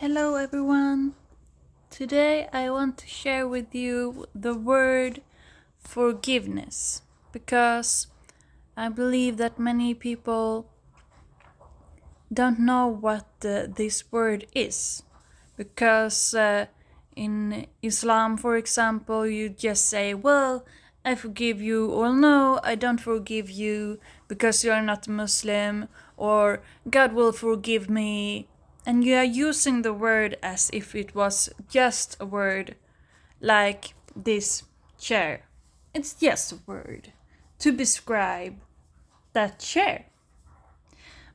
Hello everyone! Today I want to share with you the word forgiveness because I believe that many people don't know what this word is. Because in Islam, for example, you just say, well, I forgive you, or no, I don't forgive you because you are not Muslim, or God will forgive me. And you are using the word as if it was just a word, like this chair. It's just a word to describe that chair.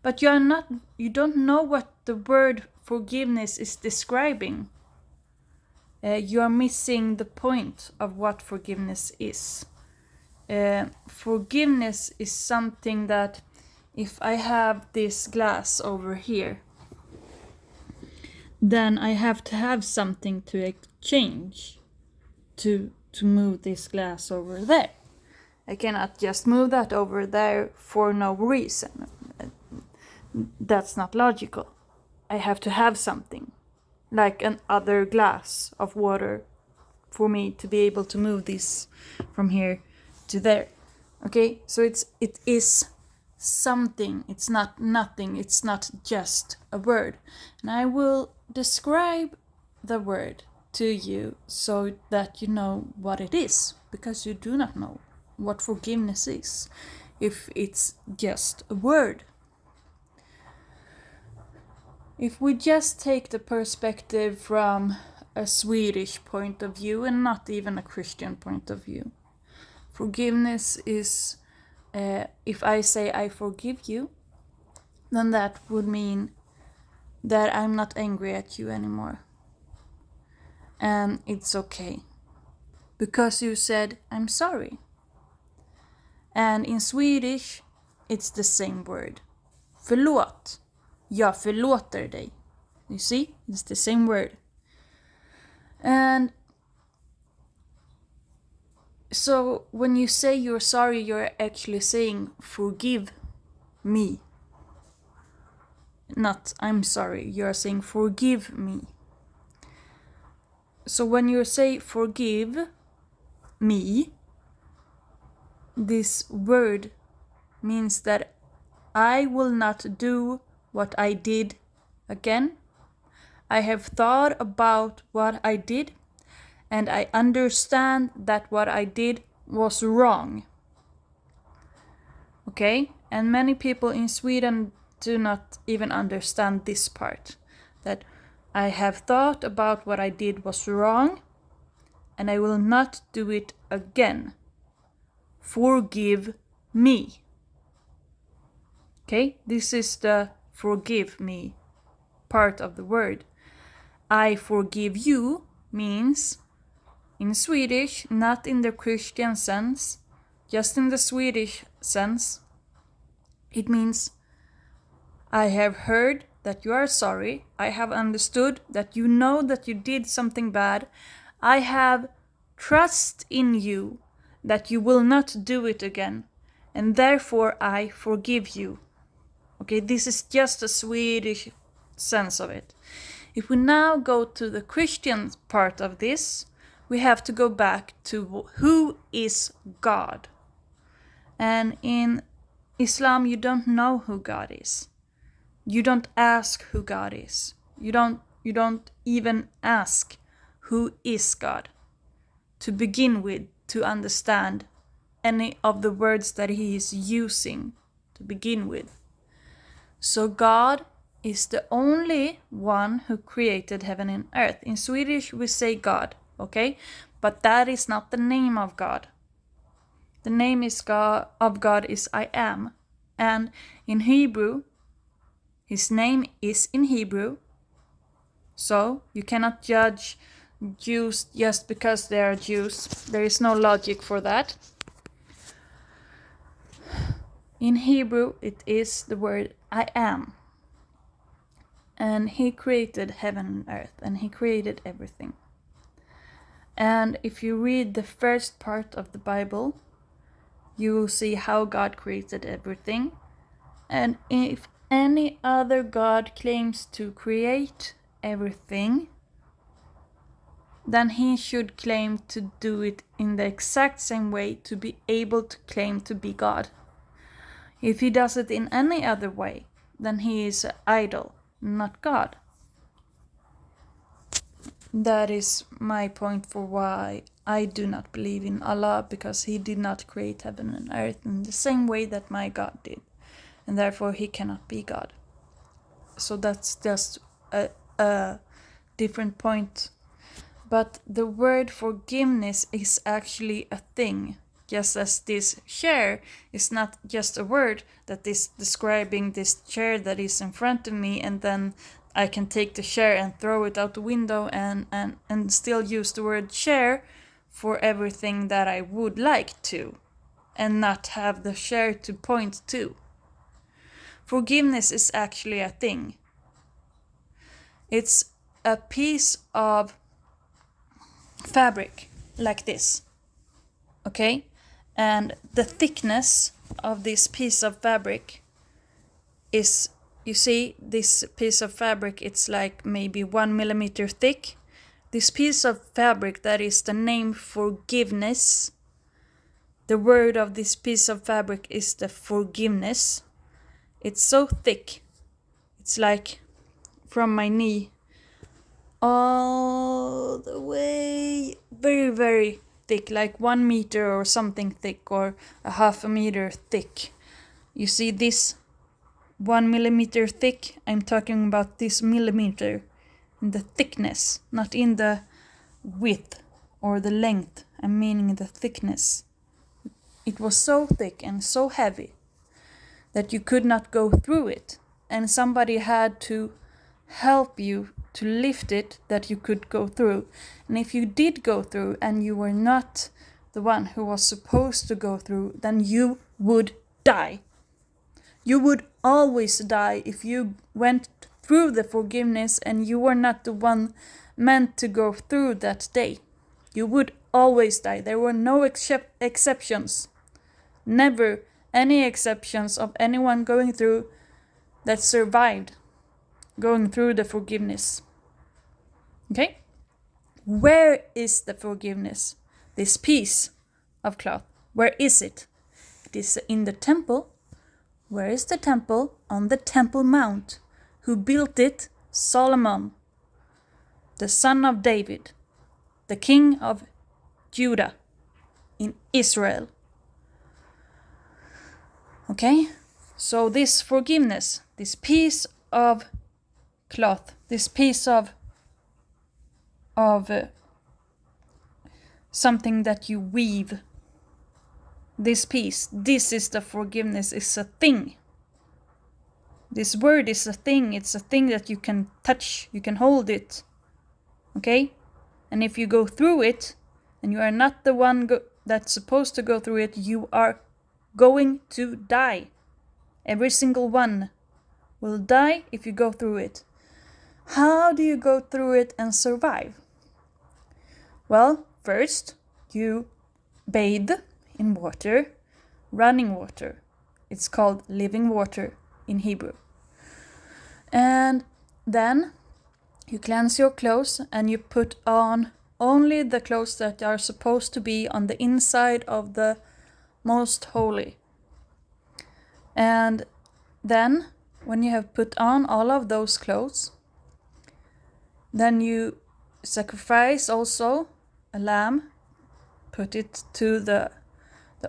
But you don't know what the word forgiveness is describing. You are missing the point of what forgiveness is. Forgiveness is something that if I have this glass over here, then I have to have something to exchange to move this glass over there. I cannot just move that over there for no reason. That's not logical. I have to have something, like another glass of water, for me to be able to move this from here to there. Okay, so it is something. It's not nothing. It's not just a word. And I will describe the word to you so that you know what it is, because you do not know what forgiveness is if it's just a word. If we just take the perspective from a Swedish point of view and not even a Christian point of view, forgiveness is, if I say I forgive you, then that would mean that I'm not angry at you anymore. And it's okay. Because you said I'm sorry. And in Swedish, it's the same word. Förlåt. Jag förlåter dig. You see? It's the same word. And so when you say you're sorry, you're actually saying forgive me. Not I'm sorry. You're saying forgive me. So when you say forgive me, this word means that I will not do what I did again. I have thought about what I did, and I understand that what I did was wrong. Okay? And many people in Sweden do not even understand this part. That I have thought about what I did was wrong, and I will not do it again. Forgive me. Okay? This is the forgive me part of the word. I forgive you means, in Swedish, not in the Christian sense, just in the Swedish sense, it means I have heard that you are sorry. I have understood that you know that you did something bad. I have trust in you that you will not do it again, and therefore I forgive you. Okay, this is just a Swedish sense of it. If we now go to the Christian part of this, we have to go back to who is God. And in Islam, you don't know who God is. You don't ask who God is. You don't even ask who is God to begin with, to understand any of the words that he is using to begin with. So God is the only one who created heaven and earth. In Swedish we say God, okay? But that is not the name of God. The name of God is I am. And in Hebrew, his name is in Hebrew. So you cannot judge Jews just because they are Jews. There is no logic for that. In Hebrew, it is the word I am. And he created heaven and earth, and he created everything. And if you read the first part of the Bible, you will see how God created everything. And if any other God claims to create everything, then he should claim to do it in the exact same way to be able to claim to be God. If he does it in any other way, then he is an idol, not God. That is my point for why I do not believe in Allah, because he did not create heaven and earth in the same way that my God did, and therefore he cannot be God. So that's just a different point. But the word forgiveness is actually a thing, just as this chair is not just a word that is describing this chair that is in front of me, and then I can take the chair and throw it out the window and still use the word chair for everything that I would like to, and not have the chair to point to. Forgiveness is actually a thing. It's a piece of fabric like this, okay? And the thickness of this piece of fabric is, you see, this piece of fabric, it's like maybe 1 millimeter thick. This piece of fabric, that is the name forgiveness. The word of this piece of fabric is the forgiveness. It's so thick. It's like from my knee all the way, very, very thick, like 1 meter or something thick, or a half a meter thick. You see this 1 millimeter thick? I'm talking about this millimeter in the thickness, not in the width or the length. I'm meaning the thickness. It was so thick and so heavy that you could not go through it, and somebody had to help you to lift it that you could go through. And if you did go through and you were not the one who was supposed to go through, then you would die. You would always die if you went through the forgiveness and you were not the one meant to go through that day. You would always die. There were no exceptions. Never any exceptions of anyone going through that survived going through the forgiveness. Okay? Where is the forgiveness? This piece of cloth. Where is it? It is in the temple. Where is the temple? On the Temple Mount. Who built it? Solomon, the son of David, the king of Judah in Israel. Okay? So this forgiveness, this piece of cloth, this piece of something that you weave, this piece, this is the forgiveness, is a thing. This word is a thing. It's a thing that you can touch, you can hold it. Okay? And if you go through it, and you are not the one that's supposed to go through it, you are going to die. Every single one will die if you go through it. How do you go through it and survive? Well, first, you bathe in water, running water. It's called living water in Hebrew. And then you cleanse your clothes and you put on only the clothes that are supposed to be on the inside of the most holy. And then, when you have put on all of those clothes, then you sacrifice also a lamb, put it to the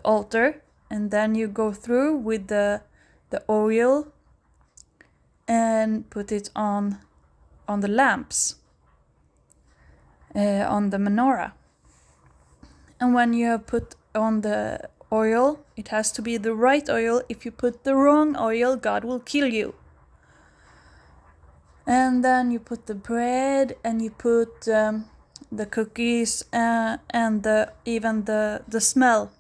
altar, and then you go through with the oil and put it on the lamps, on the menorah. And when you have put on the oil, it has to be the right oil. If you put the wrong oil, God will kill you. And then you put the bread, and you put the cookies, and even the smell.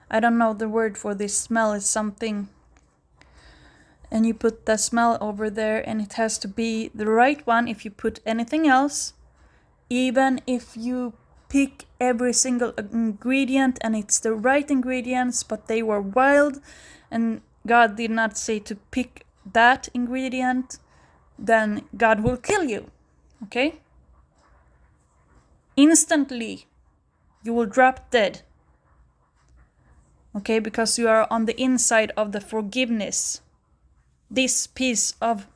I don't know the word for this smell. It's something. And you put the smell over there, and it has to be the right one. If you put anything else, even if you pick every single ingredient and it's the right ingredients, but they were wild and God did not say to pick that ingredient, then God will kill you. Okay? Instantly, you will drop dead. Okay? Because you are on the inside of the forgiveness. This piece of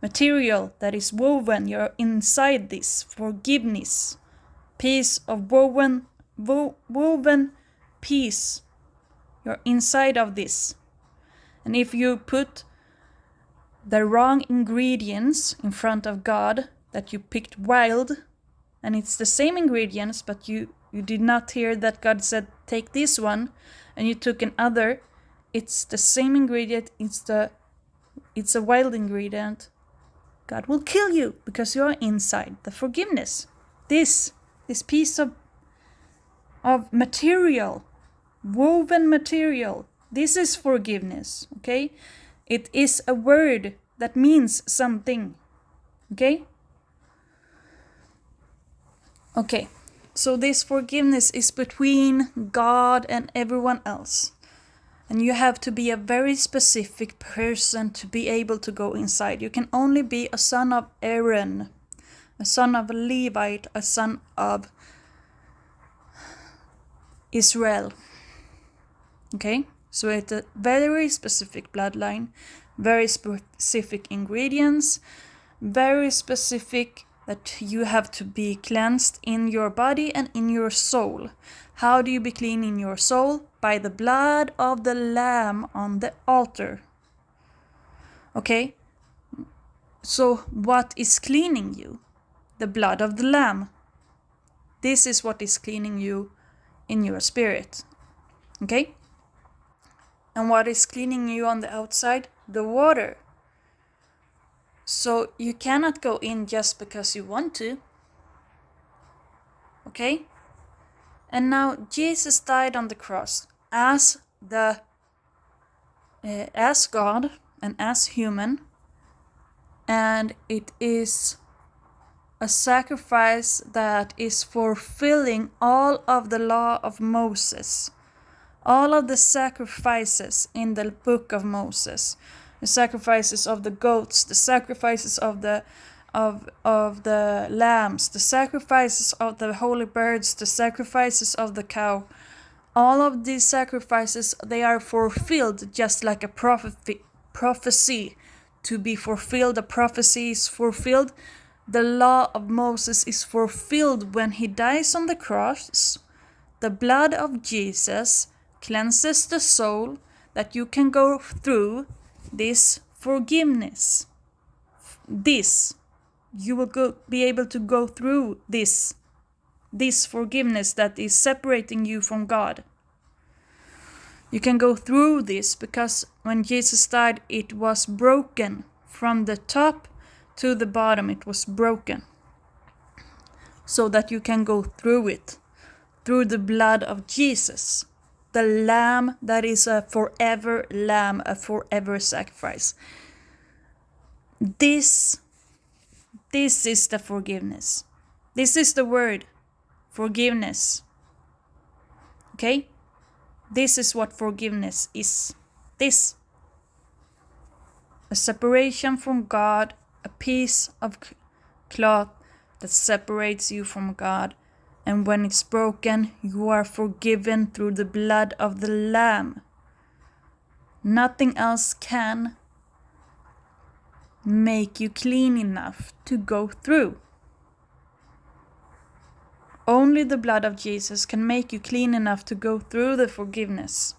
material that is woven, you're inside this forgiveness. Piece of woven piece. You're inside of this. And if you put the wrong ingredients in front of God that you picked wild, and it's the same ingredients, but you did not hear that God said, take this one, and you took another, it's the same ingredient, it's a wild ingredient, God will kill you because you are inside the forgiveness. This piece of material, woven material, this is forgiveness, okay? It is a word that means something, okay? Okay, so this forgiveness is between God and everyone else. And you have to be a very specific person to be able to go inside. You can only be a son of Aaron, a son of a Levite, a son of Israel. Okay? So it's a very specific bloodline, very specific ingredients, very specific that you have to be cleansed in your body and in your soul. How do you be clean in your soul? By the blood of the Lamb on the altar. Okay? So what is cleaning you? The blood of the Lamb. This is what is cleaning you in your spirit. Okay? And what is cleaning you on the outside? The water. So you cannot go in just because you want to. Okay? And now Jesus died on the cross as God and as human, and it is a sacrifice that is fulfilling all of the law of Moses, all of the sacrifices in the book of Moses, the sacrifices of the goats, the sacrifices of the lambs, the sacrifices of the holy birds, the sacrifices of the cow. All of these sacrifices, they are fulfilled just like a prophecy to be fulfilled. A prophecy is fulfilled. The law of Moses is fulfilled when he dies on the cross. The blood of Jesus cleanses the soul that you can go through this forgiveness. You will be able to go through this forgiveness that is separating you from God. You can go through this because when Jesus died, it was broken. From the top to the bottom, it was broken. So that you can go through it. Through the blood of Jesus. The Lamb that is a forever lamb, a forever sacrifice. This is the forgiveness. This is the word. Forgiveness. Okay? This is what forgiveness is. This. A separation from God. A piece of cloth that separates you from God. And when it's broken, you are forgiven through the blood of the Lamb. Nothing else can make you clean enough to go through. Only the blood of Jesus can make you clean enough to go through the forgiveness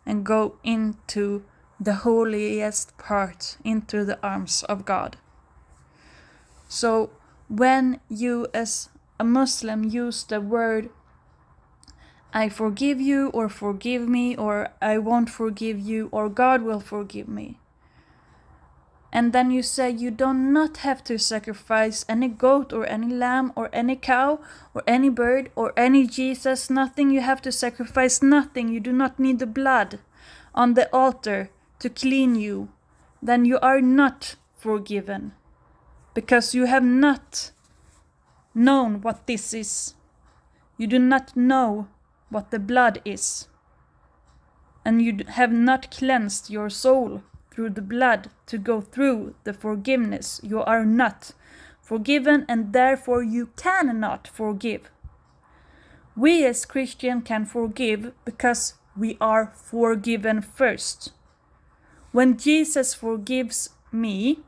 and go into the holiest part, into the arms of God. So when you as a Muslim use the word I forgive you or forgive me or I won't forgive you or God will forgive me, and then you say you do not have to sacrifice any goat or any lamb or any cow or any bird or any Jesus, nothing you have to sacrifice, nothing, you do not need the blood on the altar to clean you, then you are not forgiven because you have not known what this is. You do not know what the blood is, and you have not cleansed your soul through the blood to go through the forgiveness. You are not forgiven, and therefore you cannot forgive. We as Christians can forgive because we are forgiven first. When Jesus forgives me,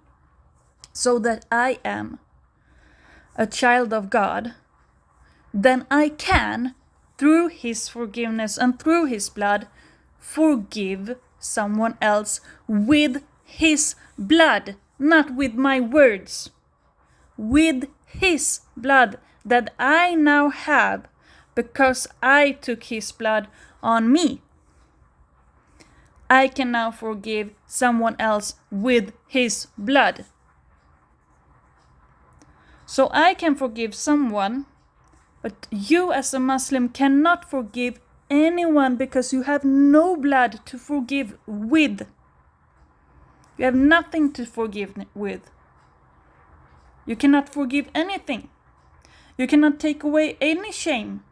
so that I am a child of God, then I can, through his forgiveness and through his blood, forgive someone else with his blood, not with my words. With his blood that I now have because I took his blood on me. I can now forgive someone else with his blood. So I can forgive someone, but you as a Muslim cannot forgive anyone because you have no blood to forgive with. You have nothing to forgive with. You cannot forgive anything. You cannot take away any shame.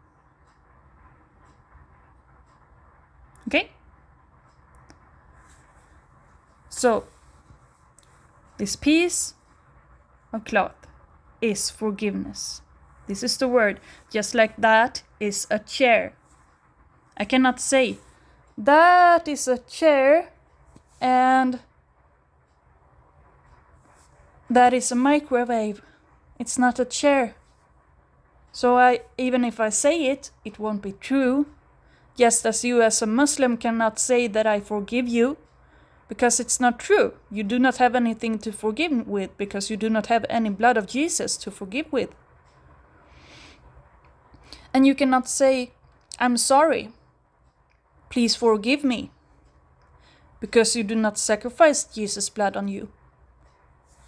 Okay? So, this piece of cloth is forgiveness. This is the word. Just like that is a chair. I cannot say, that is a chair and that is a microwave. It's not a chair. So even if I say it, it won't be true. Just as you as a Muslim cannot say that I forgive you, because it's not true. You do not have anything to forgive with, because you do not have any blood of Jesus to forgive with. And you cannot say, I'm sorry, please forgive me, because you do not sacrifice Jesus' blood on you.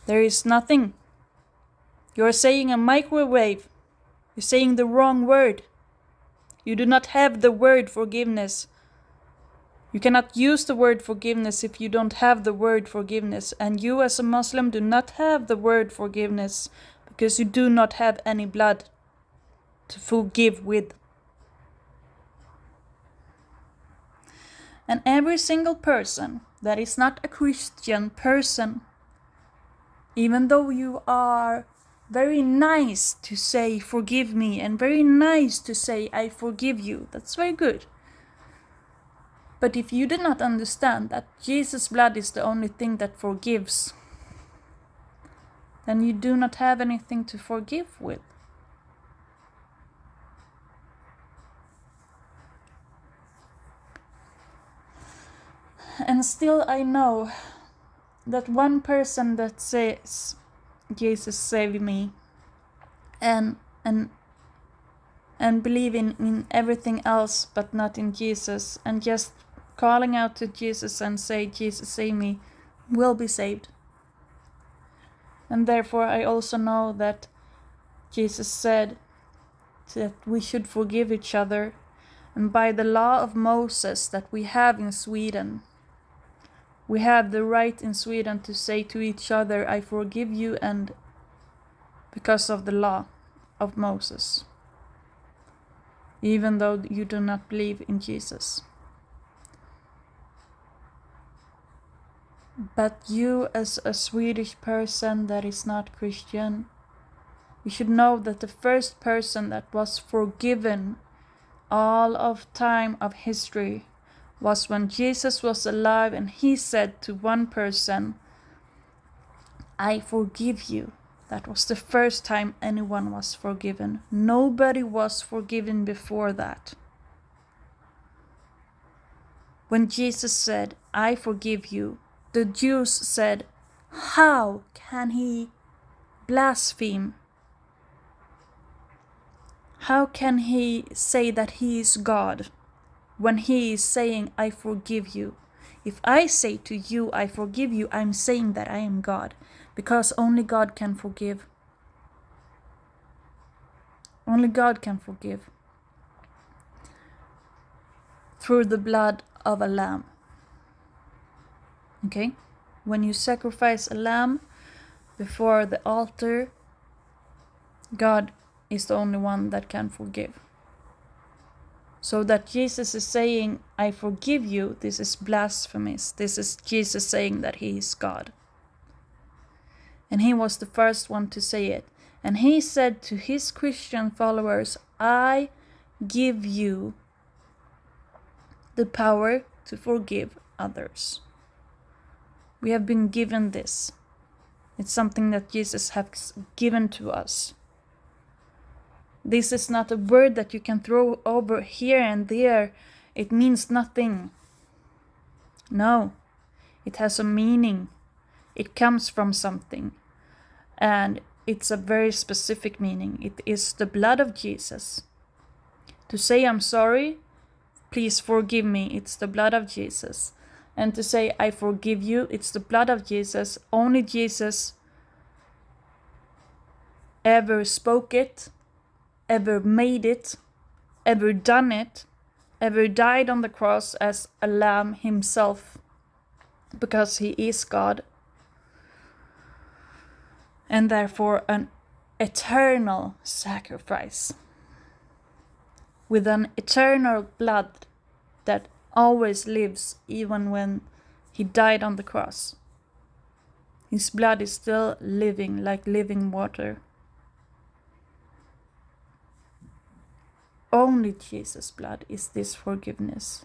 There is nothing. You're saying a microwave. You're saying the wrong word. You do not have the word forgiveness. You cannot use the word forgiveness if you don't have the word forgiveness. And you as a Muslim do not have the word forgiveness because you do not have any blood to forgive with. And every single person that is not a Christian person, even though you are very nice to say forgive me and very nice to say I forgive you, that's very good. But if you did not understand that Jesus' blood is the only thing that forgives, then you do not have anything to forgive with. And still I know that one person that says, Jesus save me, and believe in everything else but not in Jesus, and just calling out to Jesus and say, Jesus save me, will be saved. And therefore I also know that Jesus said that we should forgive each other, and by the law of Moses that we have in Sweden, we have the right in Sweden to say to each other, I forgive you, and because of the law of Moses, even though you do not believe in Jesus. But you as a Swedish person that is not Christian, you should know that the first person that was forgiven all of time of history was when Jesus was alive, and he said to one person, I forgive you. That was the first time anyone was forgiven. Nobody was forgiven before that. When Jesus said, I forgive you, the Jews said, how can he blaspheme? How can he say that he is God when he is saying, I forgive you? If I say to you, I forgive you, I'm saying that I am God, because only God can forgive. Only God can forgive. Through the blood of a lamb. Okay? When you sacrifice a lamb before the altar, God is the only one that can forgive. So that Jesus is saying, I forgive you, this is blasphemous. This is Jesus saying that he is God. And he was the first one to say it. And he said to his Christian followers, I give you the power to forgive others. We have been given this. It's something that Jesus has given to us. This is not a word that you can throw over here and there. It means nothing. No, it has a meaning. It comes from something. And it's a very specific meaning. It is the blood of Jesus. To say I'm sorry, please forgive me, it's the blood of Jesus. And to say I forgive you, it's the blood of Jesus. Only Jesus ever spoke it, ever made it, ever done it, ever died on the cross as a lamb himself, because he is God. And therefore an eternal sacrifice with an eternal blood that always lives even when he died on the cross. His blood is still living like living water. Only Jesus' blood is this forgiveness.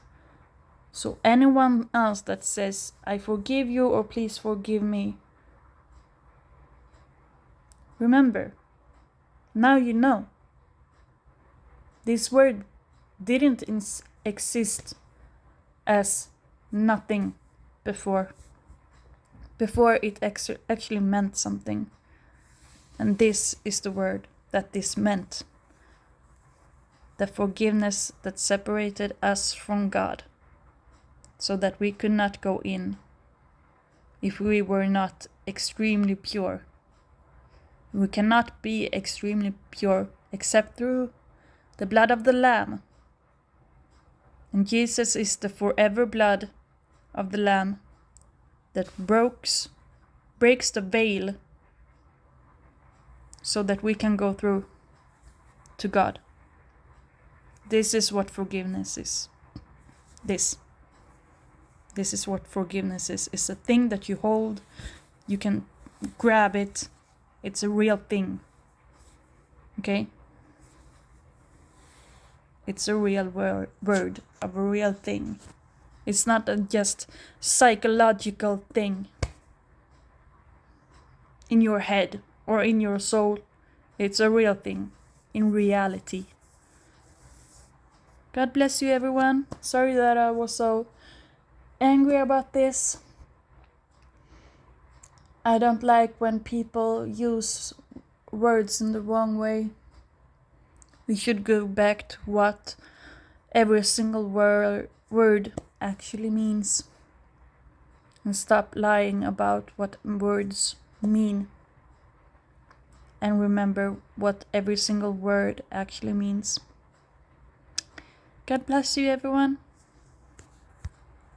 So anyone else that says, I forgive you or please forgive me, remember, now you know. This word didn't exist as nothing before. Before it actually meant something. And this is the word that this meant. The forgiveness that separated us from God, so that we could not go in if we were not extremely pure. We cannot be extremely pure except through the blood of the Lamb. And Jesus is the forever blood of the Lamb that breaks the veil so that we can go through to God. This is what forgiveness is. This is what forgiveness is. It's a thing that you hold. You can grab it. It's a real thing. Okay? It's a real word of a real thing. It's not a just psychological thing in your head or in your soul. It's a real thing in reality. God bless you, everyone. Sorry that I was so angry about this. I don't like when people use words in the wrong way. We should go back to what every single word actually means. And stop lying about what words mean. And remember what every single word actually means. God bless you, everyone.